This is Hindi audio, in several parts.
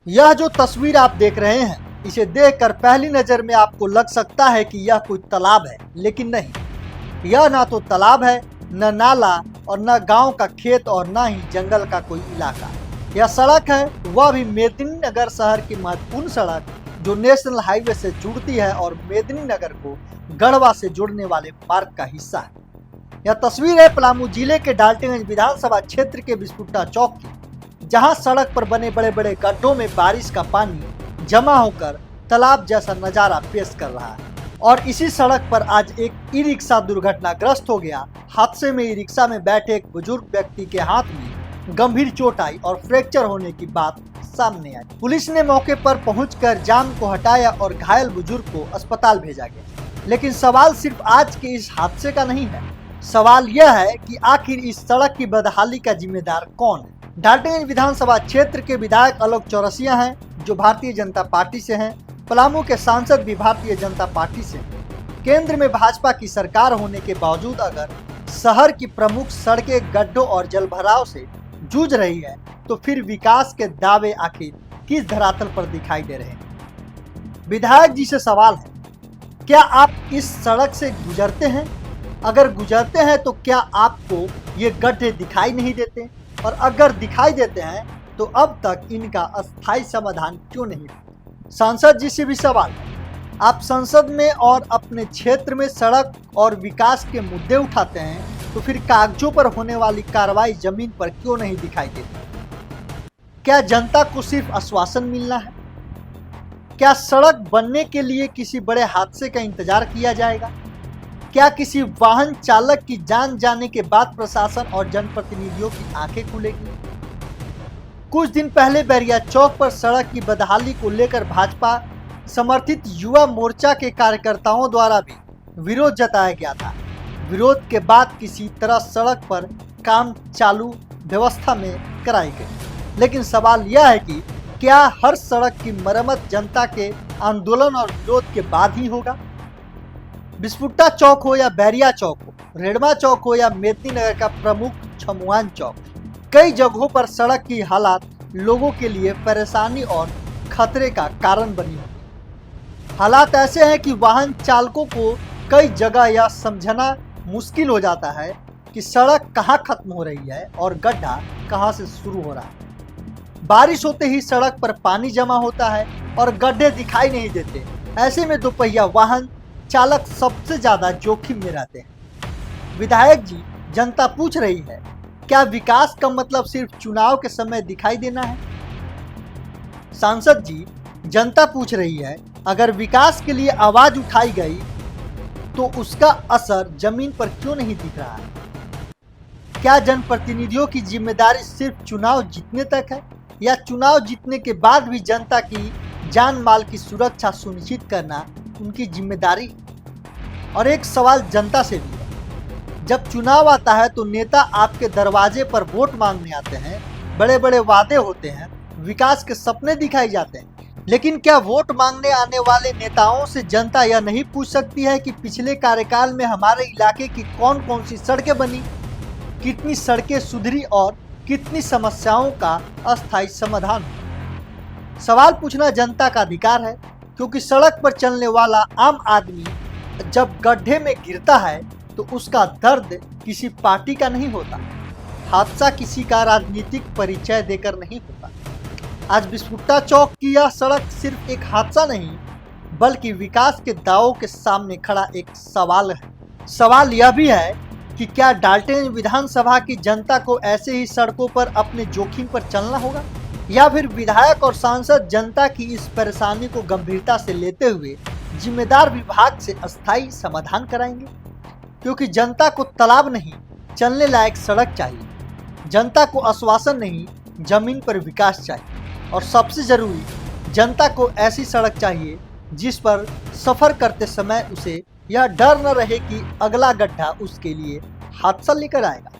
यह जो तस्वीर आप देख रहे हैं, इसे देखकर पहली नजर में आपको लग सकता है कि यह कोई तालाब है, लेकिन नहीं। यह ना तो तालाब है, न नाला और न गांव का खेत और न ही जंगल का कोई इलाका। यह सड़क है, वह भी मेदिनीनगर शहर की महत्वपूर्ण सड़क जो नेशनल हाईवे से जुड़ती है और मेदिनीनगर को गढ़वा से जोड़ने वाले मार्ग का हिस्सा है। यह तस्वीर है पलामू जिले के डाल्टनगंज विधानसभा क्षेत्र के बिस्पुट्टा चौक की, जहां सड़क पर बने बड़े बड़े गड्ढों में बारिश का पानी जमा होकर तालाब जैसा नजारा पेश कर रहा है। और इसी सड़क पर आज एक ई रिक्शा दुर्घटनाग्रस्त हो गया। हादसे में ई रिक्शा में बैठे एक बुजुर्ग व्यक्ति के हाथ में गंभीर चोट आई और फ्रैक्चर होने की बात सामने आई। पुलिस ने मौके पर पहुंचकर जाम को हटाया और घायल बुजुर्ग को अस्पताल भेजा गया। लेकिन सवाल सिर्फ आज के इस हादसे का नहीं है। सवाल यह है कि आखिर इस सड़क की बदहाली का जिम्मेदार कौन है। डाल्टनगंज विधानसभा क्षेत्र के विधायक आलोक चौरसिया हैं, जो भारतीय जनता पार्टी से हैं। पलामू के सांसद भी भारतीय जनता पार्टी से हैं। केंद्र में भाजपा की सरकार होने के बावजूद अगर शहर की प्रमुख सड़कें गड्ढों और जलभराव से जूझ रही है, तो फिर विकास के दावे आखिर किस धरातल पर दिखाई दे रहे हैं। विधायक जी से सवाल है, क्या आप इस सड़क से गुजरते हैं? अगर गुजरते हैं तो क्या आपको ये गड्ढे दिखाई नहीं देते? और अगर दिखाई देते हैं तो अब तक इनका अस्थायी समाधान क्यों नहीं? सांसद जी से भी सवाल है, आप संसद में और अपने क्षेत्र में सड़क और विकास के मुद्दे उठाते हैं, तो फिर कागजों पर होने वाली कार्रवाई जमीन पर क्यों नहीं दिखाई देती? क्या जनता को सिर्फ आश्वासन मिलना है? क्या सड़क बनने के लिए किसी बड़े हादसे का इंतजार किया जाएगा? क्या किसी वाहन चालक की जान जाने के बाद प्रशासन और जनप्रतिनिधियों की आंखें खुलेगी? कुछ दिन पहले बैरिया चौक पर सड़क की बदहाली को लेकर भाजपा समर्थित युवा मोर्चा के कार्यकर्ताओं द्वारा भी विरोध जताया गया था। विरोध के बाद किसी तरह सड़क पर काम चालू व्यवस्था में कराई गई। लेकिन सवाल यह है कि क्या हर सड़क की मरम्मत जनता के आंदोलन और विरोध के बाद ही होगा? बिस्पुट्टा चौक हो या बैरिया चौक हो, रेड़मा चौक हो या मेदिनीनगर का प्रमुख छमुआन चौक, कई जगहों पर सड़क की हालात लोगों के लिए परेशानी और खतरे का कारण बनी हुई। हालात ऐसे हैं कि वाहन चालकों को कई जगह यह समझना मुश्किल हो जाता है कि सड़क कहां खत्म हो रही है और गड्ढा कहां से शुरू हो रहा है। बारिश होते ही सड़क पर पानी जमा होता है और गड्ढे दिखाई नहीं देते। ऐसे में दोपहिया वाहन चालक सबसे ज्यादा जोखिम में रहते हैं। विधायक जी, जनता पूछ रही है, क्या विकास का मतलब सिर्फ चुनाव के समय दिखाई देना है? सांसद जी, जनता पूछ रही है, अगर विकास के लिए आवाज उठाई गई तो उसका असर जमीन पर क्यों नहीं दिख रहा है? क्या जनप्रतिनिधियों की जिम्मेदारी सिर्फ चुनाव जीतने तक है, या चुनाव जीतने के बाद भी जनता की जान माल की सुरक्षा सुनिश्चित करना उनकी जिम्मेदारी? और एक सवाल जनता से भी है, जब चुनाव आता है तो नेता आपके दरवाजे पर वोट मांगने आते हैं, बड़े बड़े वादे होते हैं, विकास के सपने दिखाए जाते हैं, लेकिन क्या वोट मांगने आने वाले नेताओं से जनता यह नहीं पूछ सकती है कि पिछले कार्यकाल में हमारे इलाके की कौन कौन सी सड़कें बनी, कितनी सड़कें सुधरी और कितनी समस्याओं का अस्थायी समाधान हुआ? सवाल पूछना जनता का अधिकार है, क्योंकि सड़क पर चलने वाला आम आदमी जब गड्ढे में गिरता है तो उसका दर्द किसी पार्टी का नहीं होता। हादसा किसी का राजनीतिक परिचय देकर नहीं होता। आज बिस्पुट्टा चौक की यह सड़क सिर्फ एक हादसा नहीं, बल्कि विकास के दावों के सामने खड़ा एक सवाल है। सवाल यह भी है कि क्या डाल्टनगंज विधानसभा की जनता को ऐसे ही सड़कों पर अपने जोखिम पर चलना होगा, या फिर विधायक और सांसद जनता की इस परेशानी को गंभीरता से लेते हुए जिम्मेदार विभाग से अस्थायी समाधान कराएंगे? क्योंकि जनता को तालाब नहीं, चलने लायक सड़क चाहिए। जनता को आश्वासन नहीं, जमीन पर विकास चाहिए। और सबसे जरूरी, जनता को ऐसी सड़क चाहिए जिस पर सफर करते समय उसे यह डर न रहे कि अगला गड्ढा उसके लिए हादसा लेकर आएगा।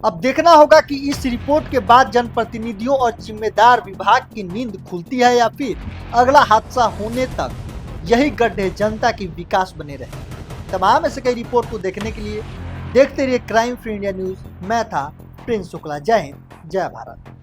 अब देखना होगा कि इस रिपोर्ट के बाद जनप्रतिनिधियों और जिम्मेदार विभाग की नींद खुलती है, या फिर अगला हादसा होने तक यही गड्ढे जनता की विकास बने रहे। तमाम ऐसे कई रिपोर्ट को देखने के लिए देखते रहिए क्राइम फ्री इंडिया न्यूज। मैं था प्रिंस शुक्ला। जय हिंद, जय भारत।